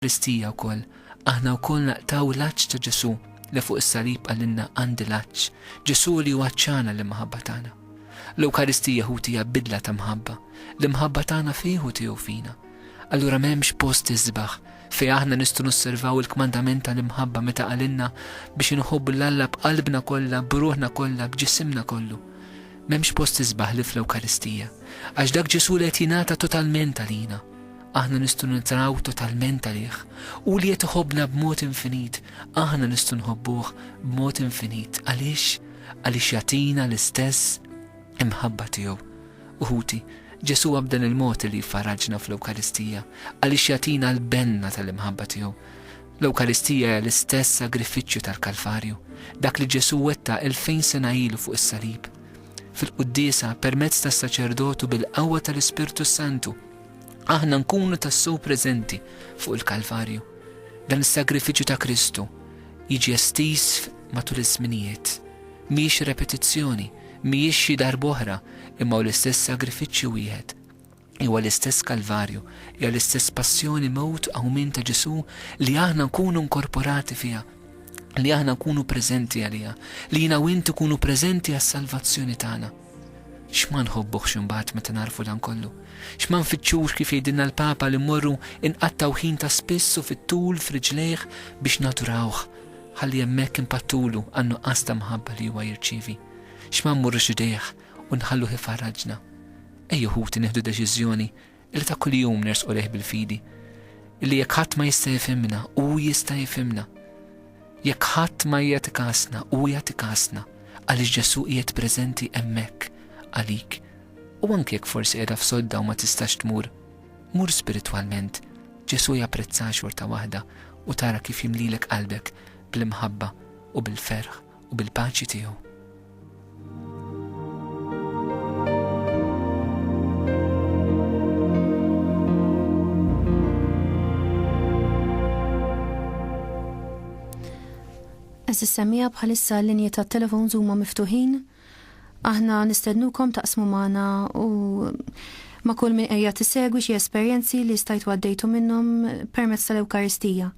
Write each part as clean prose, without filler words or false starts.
l-Ewkaristija wkoll aħna wkoll naqtaw l-aċċ ta' Ġesu li fuq is-salib għalilna għandi l-aċċ, Ġesu li waċċana l-imħabba tagħna. L-Ewkaristija hija bidla ta' mħabba, l-imħabba tagħna fih tiegħu fina. Allura m'hemmx post iżbaħ fej aħna nistgħu nosservaw il-kmandament tal-imħabba meta qalilna biex inħobbu l-Alla b'qalbna kollha, b'ruħna kollha, b'ġisimna kollu. M'hemmx post iżbaħ li fl-Ewkaristija, għax dak Ġesu li qed jingħata totalment għalina. Aħna nistgħu nitraw totalment għalih u li qed iħobbna b'mod infinit, aħna nistgħu nħobbuh b'mod infinit. Għaliex jagħtina l-istess imħabba tiegħu. Uħuti, Ġesu b'dan il-mod li jfarraġna fl-Ewkaristija għaliex jagħtina l-benna tal-imħabba tiegħu. L-Ewkaristija hija l-istess sagrifiċċju tal-Kalvarju, dak li Ġesu wetta 2000 sena ilu fuq is-salib. Fil-Qudiesa permezz tas-saċerdotu bil-qawwa tal-Ispirtu Santu aħna nkunu tassew preżenti fuq il-Kalvarju. Dan is-sagrifiċċju ta' Kristu jiġi estiż matul iż-żminijiet. Mhix repetizzjoni, mhijiex xi darb'oħra, imma l-istess sagrifiċċju wieħed. Huwa l-istess Kalvarju, hija l-istess passjoni mewt awmin ta' Ġesu li aħna nkunu inkorporati fiha, li aħna nkunu preżenti għaliha, li jiena u inti nkunu preżenti għas-salvazzjoni tagħna. X'ma nħobbuhx imbagħad meta narfu dan kollu? X'ma nfittxux kif jgħidilna l-Papa li mmorru inqattaw ħin ta' spiss u fit-tul f'riġlejh biex naturawh, ħalli hemmhekk impattulu għan-nuqqas ta' mħabba li huwa jirċievi. X'ma mmurrux idejh u nħalluh ifarraġna. Ejja ħuti nieħdu deċiżjoni li ta' kuljum nersqu lejh bil-fidi, illi jekk ħadd ma jista' jifhimna u jista' jifhimna. Jekk ħadd ma jagħtikasna u jagħtikasna għaliex Ġesu qiegħed preżenti hemmhekk għalik. U anke jekk forsi qiegħda f'sodda u ma tistax tmur, mur spiritwalment. Ġesu japprezza xorta waħda u tara kif jimlilek qalbek bil-imħabba u bil-ferħ u bil-paċi tiegħu. Is-semmija bħalissa l-linji tat telefon huma miftuħin. Aħna nistednukom taqsmu magħna u ma' kull min qiegħed tisegwi xi esperjenzi li stajtu għaddejtu minnhom permezz tal-Ewkaristija.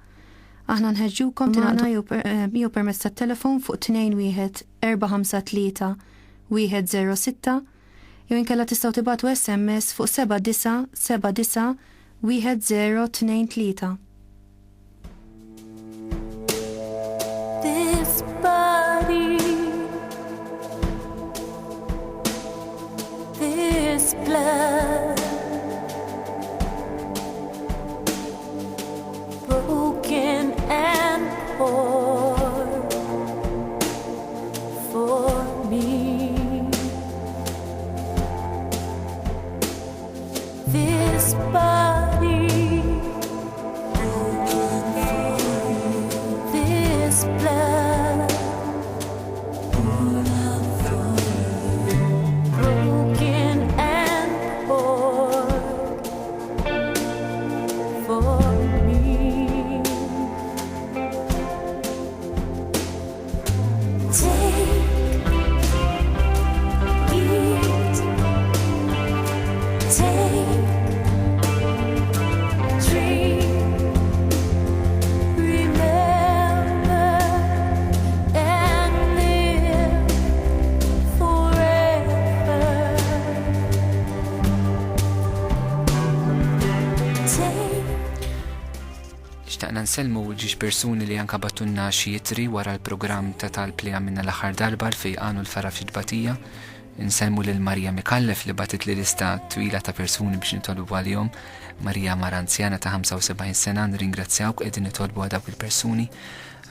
Aħna nħeġġukom tingħaqdu jew permezz tat-telefon fuq 21453 106 jew inkella tistgħu tibgħatu SMS fuq 7979 1023. This blood broken and poured for me. This body, this blood broken and poured for me. Take, eat, take, drink, remember and live forever. Take. Xtaqna nsellmu ġiex persuni li anka battunna xi jitri wara l-programm ta' talb li għamilna l-aħħar darba fejqanu l-fara fil-batija. Nsemmu lil Marija Mikallef li batit li lista twila ta' persuni biex nitolbu għalihom. Marija Maranzjana ta' 75 sena, nringrazzjawk qegħdin nitolbu għal dawk il-persuni.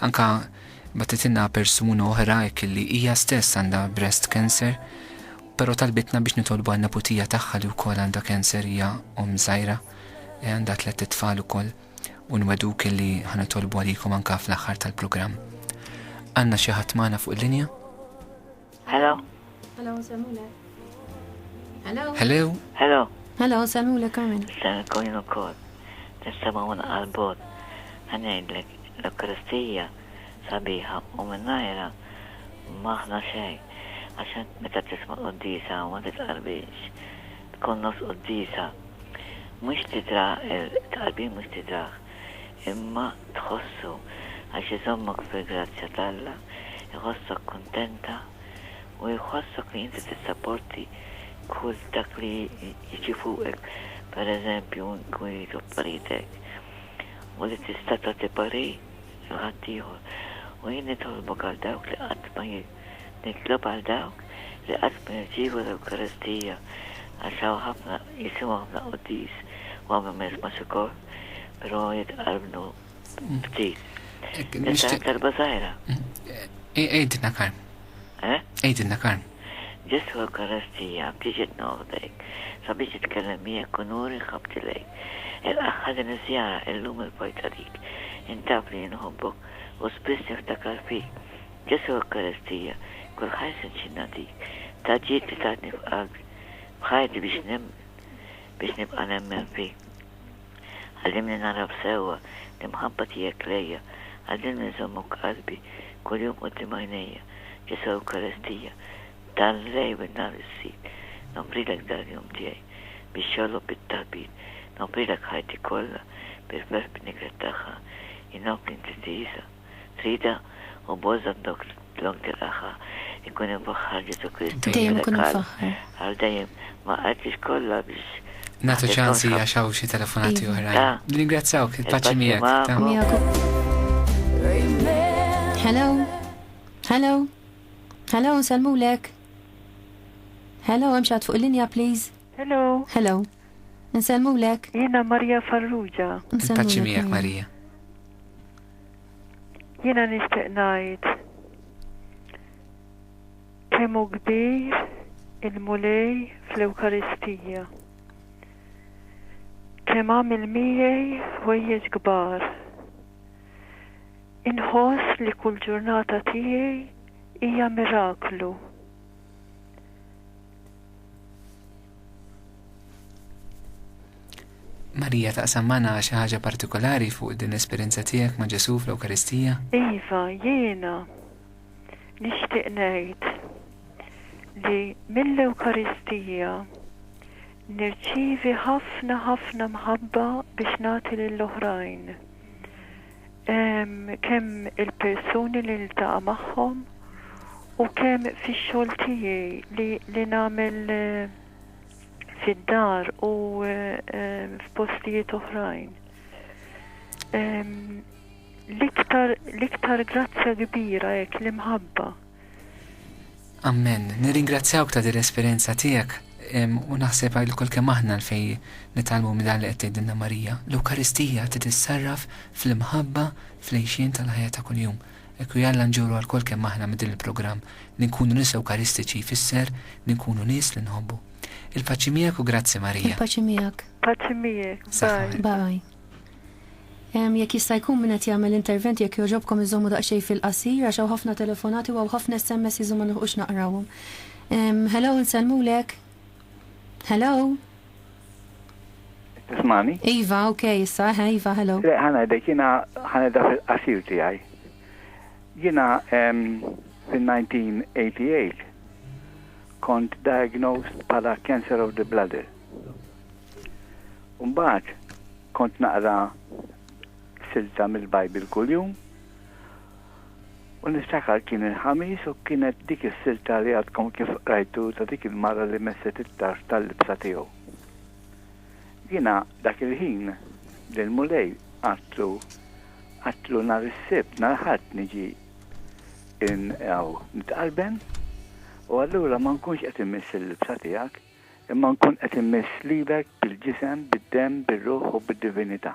Anka batitilna persuna oħra hekk li hija stess għandha breast cancer, però talbitna biex nitolbu għal naputija tagħha li wkoll għandha cancer hija żgħira, għandha 3 tfal ukoll. U nweduk li ħanitolbu għalikom anka fl-aħħar tal-programm. Għandna xi ħadd magħna fuq il-linja? Hello. Hello, Samula. Hello. Hello? Hello. Hello, Samula Carmen. Sankoin ukoll. Nissemawna għal-bod. Ħanejdlek l-Ewkaristija sabiħa u minnajra maħna xejn. Għaxan meta tisma' qoddisa u ma titqarbix. Tkun nos qoddisa. Mux tidra, il-qalbi mux tidra. imma tħossu għax iżommok fil-grazzja talla, jħossok kontenta u jħossok li inti t-sapporti kull dak li jiġi fuqek, per eżempju, kun jiġu paritek, u li tista' tagħti pari ħaddieħor. U jien nitolbok għal dawk li qatt ma nitlob għal dawk li qatt ma jirċievu l-Ewkaristija għax hawn ħafna jisimgħu ħafna qudies u għamlu mesma xikor, però jitqarbnu ftit. Issa darba żgħira. Ejdinna Karm. Ejdinna Karm. Ġesu Ewkaristija btiġi tnoħdek sabiex jitkellem miegħek u nuri ħabtilek. Il-aħħa din iż-żjara illum il-bajta dik. Intaf li nħobbok u spiss niftakar fik. Ġesu Ewkaristija kull ħajsin xinna dik. Taġġiet li tatni f'qalbi bħajdi biex nibqa' nemmen fik. Għallimni nara b'sewwa li mħabba tiegħek lejja. Għallimni nżommok qalbi kull jum qudiem għajnejja. Ġesu Ewkaristija tal-lej bin-nar is-sit. Nobrilek dal-jum tiegħi biex xogħol bit-talbit. Nobrilek ħajti kollha bil-verb nigret tagħha. Inobli inti trida u bożab dok l-lok til-aħħa. Ikun infaħħar Ġesu Kristu. Dejjem ikun infaħħar. Għal dejjem ma qadx kollha biex Natu ċansi għaxaw xi telefonati oħrajn. Ringrazzawk, il-paċi miegħek. Hello? Hello? Hello, nsalmulek. Hello, imxat fuq il-linja, please. Hello, Hello. Nsalmulek. jiena Marja Farrugia. Il-paċi miegħek Marija. Jiena nixtieq ngħid kemm hu kbir il-mulej fl-Ewkaristija. Kemm għamil miegħi ħwejjeġ kbar. Inħoss li kull ġurnata tiegħi hija miraklu. Marija taqsam magħna xi ħaġa partikolari fuq din l-esperjenza tiegħek ma' Ġesu fl-Ewkaristija? Iva, jiena nixtieq ngħid li mill-Ewkaristija nirċievi ħafna mħabba biex nagħti lill-oħrajn. Kemm il-persuni li niltaqa' magħhom u kemm fix-xogħol tiegħi li nagħmel fid-dar u f'postijiet oħrajn. L-iktar grazzja kbira hekk l-imħabba. Amen. Nirringrazzjawk ta' din l-esperjenza tiegħek u naħseb għal kol kemm aħna fej nitalmu minn dan li qed tgħidilna Marija. L-Ewkaristija titissarraf fl-imħabba fl-għejxien tal-ħajja ta' kuljum. Ekku jalla nġuru għal kol kemm aħna minn din il-programm li nkunu nies Ewkaristiċi jfisser li nkunu nies li nħobbu. Il-paċi miegħek u grazzi Marija. Il-paċi miegħek. Paċi miegħek. Saħħa. Bye. Jekk jista' jkun min qed jagħmel intervent jekk joġobkom iżommu daqsxejn fil-qasir għax hawn ħafna telefonati u ħafna SMS iżommu ma nħuqux naqrawhom. Hello, nsalmulek. Hello? Tismani? Iva, okay, issa, Iva, hello. Ħanajdek, ħanajda fil-qasir tiegħi. Jiena fil-1988 kont diagnosed bħala cancer of the bladder. Mbagħad kont naqra silta mill-Bible kuljum u nistakar kien il-ħamis u kienet dik is-silta li għadkom kif rajtu ta' dik il-mara li messet it-tarf tal-libsa tiegħu. Jiena dak il-ħin lil-mulej għatlu nhar is-sibt nhar ħadd niġi nitqalben u allura ma nkunx qed immiss il-libsa tiegħek imma nkun qed immiss lilek bil-ġisem, bid-demm, bir-ruħ u bid-divinità.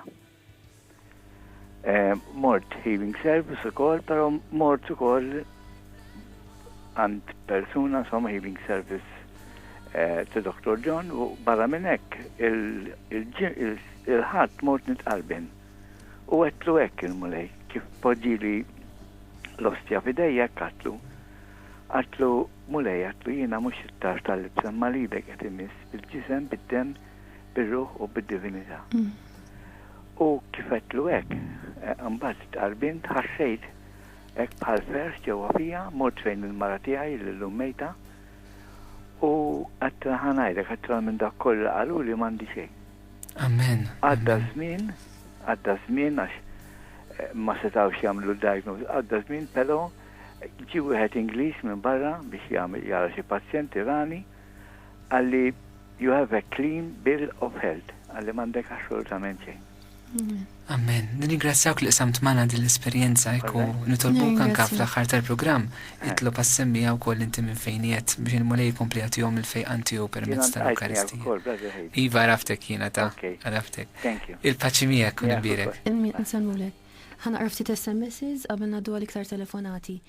Mort healing service ukoll, però mort ukoll għand persuna insomma healing service ta' Dr. John u barra minn hekk il-ħadd mort nitqalben u għetlu hekk il-mulej kif poġġili l-ostja f'idejja għatlu mulej għatlu jiena mhux it-tar tal-libsa ma lilek qed imiss bil-ġisem, bid-demm, bir-ruħ u bid-divinità. U kif għetlu hekk, mbagħad tqarbint ħassejt hekk bħal fers ġewwa fija, mort fejn il-mara tiegħi l-lum mejta u għattra ħanajdek għattra minn dak kollu qalu li m'għandi xejn. Amen. Għadda żmien għax ma setawx jagħmlu diagnosis għadda żmien, però ġi wieħed Ingliż minn barra biex jara xi pazjenti rani għalli you have a clean bill of health għalli m'għandek assolutament xejn. Amen. Nirringrazzjawk li qsamt magħna din l-esperjenza u nitolbuk anke fl-aħħar tal-programm itlob għas-semmija wkoll inti minn fejniet biex il-mulej jkompli jagħtihom il-fejqan tiegħu permezz tal-Ewkaristija. Iva raftek jiena raftek. Il-paċi miegħek u nibierek. Nsanmulek. Ħana ftit SMS qabel ngħaddu għal iktar telefonati.